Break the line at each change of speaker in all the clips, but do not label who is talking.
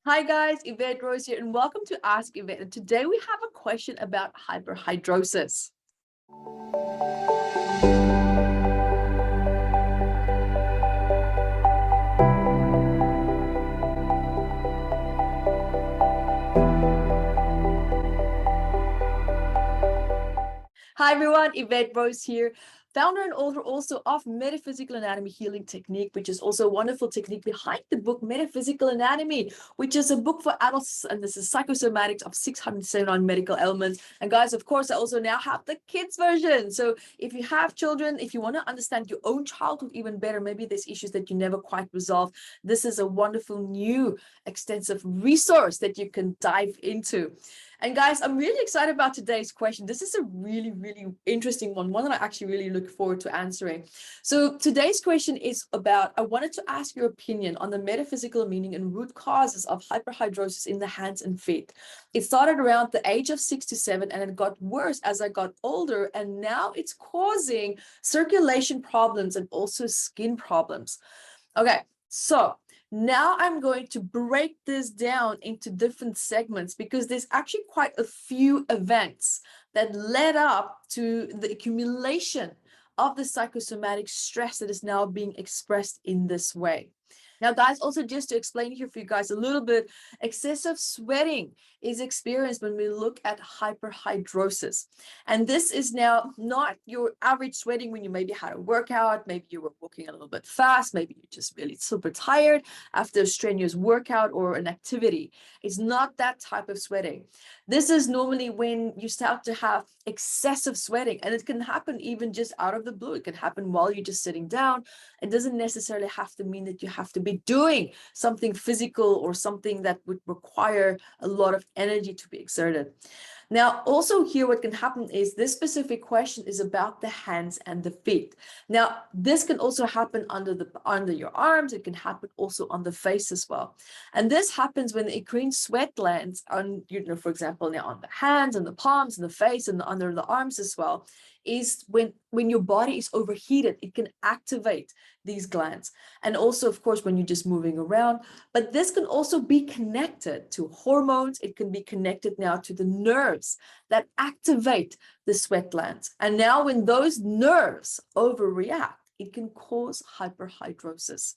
Hi guys, Evette Rose here, and welcome to Ask Evette. And today we have a question about hyperhidrosis. Hi everyone, Evette Rose here, founder and author also of Metaphysical Anatomy Healing Technique, which is also a wonderful technique behind the book Metaphysical Anatomy, which is a book for adults, and this is Psychosomatics of 679 medical elements. And guys, of course, I also now have the kids version. So if you have children, if you want to understand your own childhood even better, maybe there's issues that you never quite resolve, this is a wonderful new extensive resource that you can dive into. And guys, I'm really excited about today's question. This is a really interesting one that I actually really look forward to answering. So today's question is about, I wanted to ask your opinion on the metaphysical meaning and root causes of hyperhidrosis in the hands and feet. It started around the age of 6 to 7 and it got worse as I got older, and now it's causing circulation problems and also skin problems. Okay, so now I'm going to break this down into different segments because there's actually quite a few events that led up to the accumulation of the psychosomatic stress that is now being expressed in this way. Now, guys, also just to explain here for you guys a little bit, excessive sweating is experienced when we look at hyperhidrosis. And this is now not your average sweating when you maybe had a workout, maybe you were walking a little bit fast, maybe you're just really super tired after a strenuous workout or an activity. It's not that type of sweating. This is normally when you start to have excessive sweating, and it can happen even just out of the blue. It can happen while you're just sitting down. It doesn't necessarily have to mean that you have to be doing something physical or something that would require a lot of energy to be exerted. Now, also here, what can happen is this specific question is about the hands and the feet. Now, this can also happen under your arms. It can happen also on the face as well. And this happens when the eccrine sweat glands on, for example, now on the hands and the palms and the face and under the arms as well, is when your body is overheated, it can activate these glands. And also, of course, when you're just moving around. But this can also be connected to hormones. It can be connected now to the nerves that activate the sweat glands. And now when those nerves overreact, it can cause hyperhidrosis.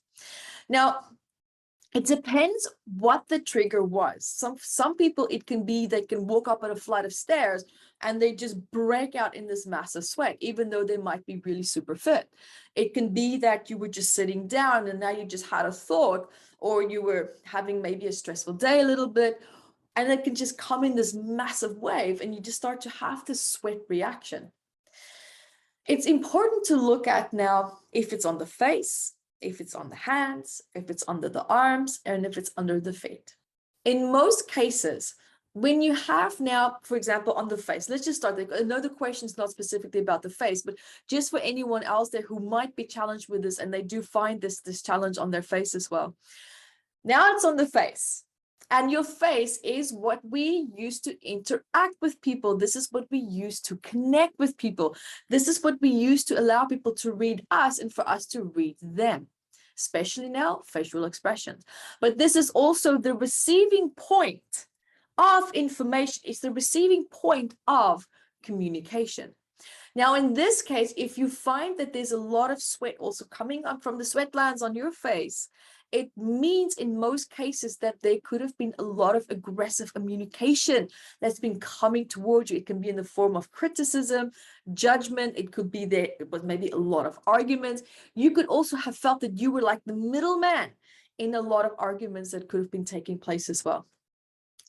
Now, it depends what the trigger was. Some people, it can be they can walk up a flight of stairs and they just break out in this massive sweat, even though they might be really super fit. It can be that you were just sitting down and now you just had a thought, or you were having maybe a stressful day a little bit, and it can just come in this massive wave and you just start to have this sweat reaction. It's important to look at now if it's on the face, if it's on the hands, if it's under the arms, and if it's under the feet. In most cases, when you have now, for example, on the face, let's just start there. I know the question is not specifically about the face, but just for anyone else there who might be challenged with this and they do find this challenge on their face as well. Now it's on the face. And your face is what we use to interact with people. This is what we use to connect with people. This is what we use to allow people to read us and for us to read them, especially now facial expressions. But this is also the receiving point of information. It's the receiving point of communication. Now, in this case, if you find that there's a lot of sweat also coming up from the sweat glands on your face, it means in most cases that there could have been a lot of aggressive communication that's been coming towards you. It can be in the form of criticism, judgment. It could be there, it was maybe a lot of arguments. You could also have felt that you were like the middleman in a lot of arguments that could have been taking place as well.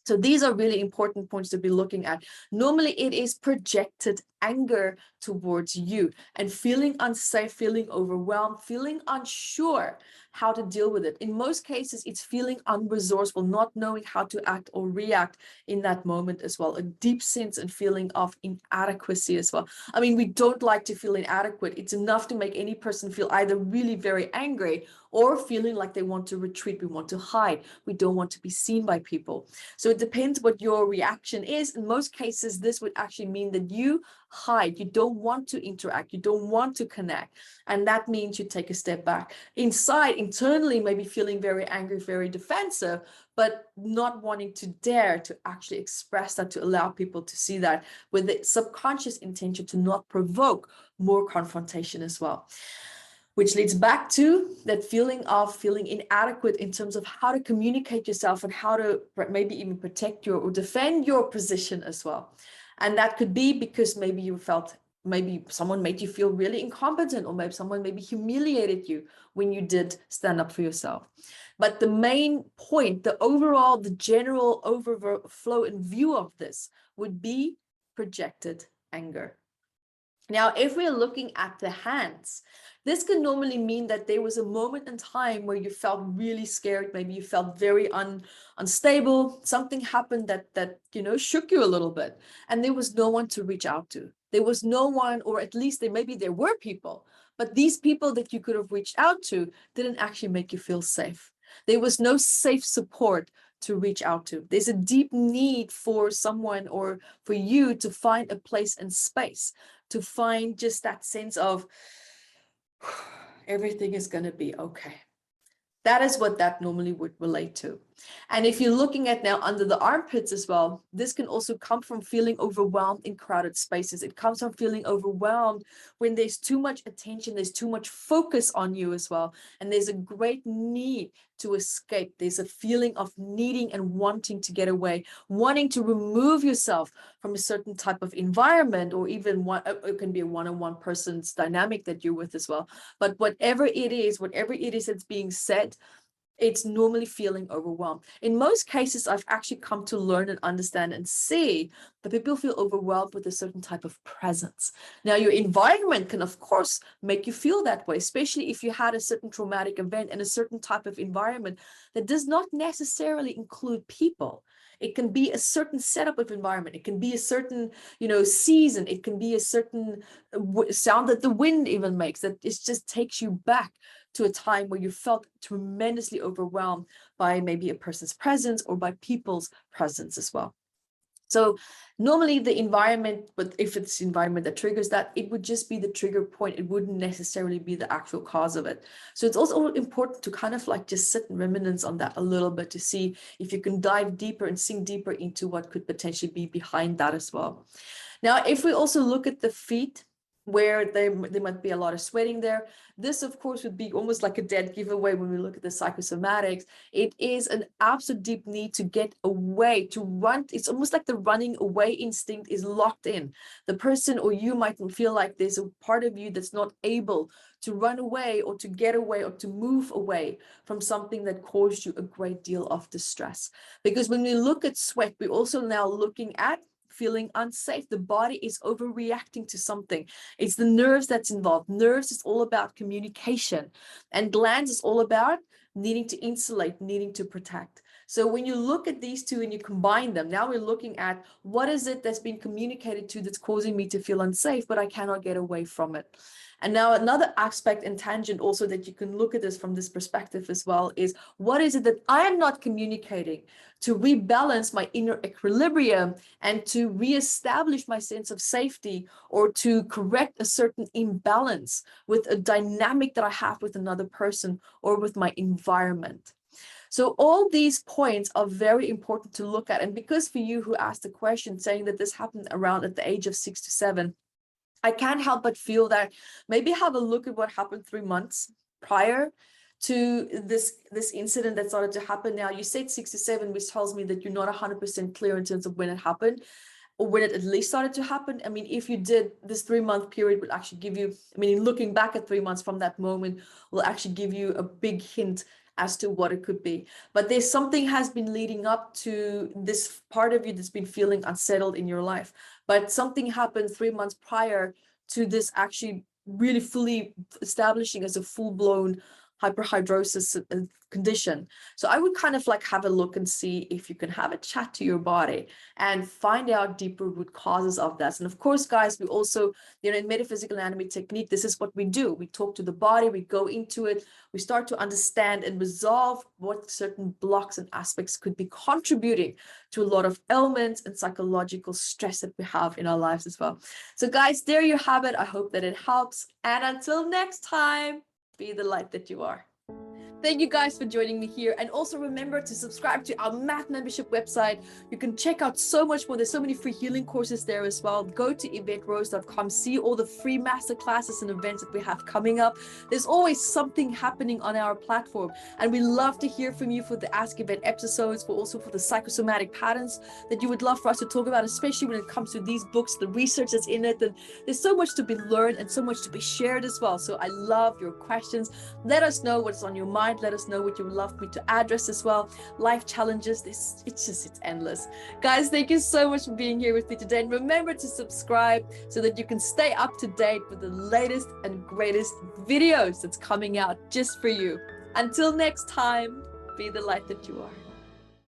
So these are really important points to be looking at. Normally, it is projected anger towards you and feeling unsafe, feeling overwhelmed, feeling unsure how to deal with it. In most cases, it's feeling unresourceful, not knowing how to act or react in that moment as well. A deep sense and feeling of inadequacy as well. I mean, we don't like to feel inadequate. It's enough to make any person feel either really very angry or feeling like they want to retreat. We want to hide. We don't want to be seen by people. So it depends what your reaction is. In most cases, this would actually mean that you hide. You don't want to interact. You don't want to connect. And that means you take a step back. Inside, internally, maybe feeling very angry, very defensive, but not wanting to dare to actually express that, to allow people to see that, with the subconscious intention to not provoke more confrontation as well. Which leads back to that feeling of feeling inadequate in terms of how to communicate yourself and how to maybe even protect your or defend your position as well. And that could be because maybe you felt, maybe someone made you feel really incompetent, or maybe someone maybe humiliated you when you did stand up for yourself. But the main point, the overall, the general overflow and view of this would be projected anger. Now, if we're looking at the hands, this could normally mean that there was a moment in time where you felt really scared. Maybe you felt very unstable. Something happened that shook you a little bit, and there was no one to reach out to. There was no one, or at least maybe there were people, but these people that you could have reached out to didn't actually make you feel safe. There was no safe support to reach out to. There's a deep need for someone, or for you to find a place and space, to find just that sense of everything is going to be okay. That is what that normally would relate to. And if you're looking at now under the armpits as well, this can also come from feeling overwhelmed in crowded spaces. It comes from feeling overwhelmed when there's too much attention, there's too much focus on you as well. And there's a great need to escape. There's a feeling of needing and wanting to get away, wanting to remove yourself from a certain type of environment, or even it can be a one-on-one person's dynamic that you're with as well. But whatever it is that's being said, it's normally feeling overwhelmed. In most cases, I've actually come to learn and understand and see that people feel overwhelmed with a certain type of presence. Now, your environment can, of course, make you feel that way, especially if you had a certain traumatic event in a certain type of environment that does not necessarily include people. It can be a certain setup of environment. It can be a certain, season. It can be a certain sound that the wind even makes, that it just takes you back to a time where you felt tremendously overwhelmed by maybe a person's presence or by people's presence as well. So normally the environment, but if it's the environment that triggers that, it would just be the trigger point. It wouldn't necessarily be the actual cause of it. So it's also important to kind of like just sit and reminisce on that a little bit, to see if you can dive deeper and sink deeper into what could potentially be behind that as well. Now, if we also look at the feet, where there might be a lot of sweating there, this of course would be almost like a dead giveaway when we look at the psychosomatics. It is an absolute deep need to get away, to run. It's almost like the running away instinct is locked in. The person, or you, might feel like there's a part of you that's not able to run away, or to get away, or to move away from something that caused you a great deal of distress. Because when we look at sweat, we're also now looking at feeling unsafe. The body is overreacting to something. It's the nerves that's involved. Nerves is all about communication, and glands is all about needing to insulate, needing to protect. So when you look at these two and you combine them, now we're looking at what is it that's been communicated to that's causing me to feel unsafe, but I cannot get away from it. And now another aspect and tangent also that you can look at this from this perspective as well is, what is it that I am not communicating to rebalance my inner equilibrium and to reestablish my sense of safety, or to correct a certain imbalance with a dynamic that I have with another person or with my environment. So all these points are very important to look at. And because for you who asked the question saying that this happened around at the age of 6 to 7, I can't help but feel that maybe have a look at what happened 3 months prior to this incident that started to happen. Now, you said 6 to 7, which tells me that you're not 100% clear in terms of when it happened, or when it at least started to happen. I mean, if you did, this 3-month period will actually give you, looking back at 3 months from that moment will actually give you a big hint as to what it could be. But there's something has been leading up to this part of you that's been feeling unsettled in your life. But something happened 3 months prior to this actually really fully establishing as a full-blown hyperhidrosis condition. So I would kind of like have a look and see if you can have a chat to your body and find out deeper root causes of that. And of course, guys, we also, in Metaphysical Anatomy Technique, this is what we do. We talk to the body, we go into it, we start to understand and resolve what certain blocks and aspects could be contributing to a lot of ailments and psychological stress that we have in our lives as well. So guys, there you have it. I hope that it helps. And until next time, be the light that you are. Thank you guys for joining me here. And also remember to subscribe to our math membership website. You can check out so much more. There's so many free healing courses there as well. Go to evetterose.com, see all the free masterclasses and events that we have coming up. There's always something happening on our platform. And we love to hear from you for the Ask Evette episodes, also for the psychosomatic patterns that you would love for us to talk about, especially when it comes to these books, the research that's in it. And there's so much to be learned and so much to be shared as well. So I love your questions. Let us know what's on your mind. Let us know what you would love me to address as well. Life challenges, it's endless. Guys, thank you so much for being here with me today. And remember to subscribe so that you can stay up to date with the latest and greatest videos that's coming out just for you. Until next time, be the light that you are.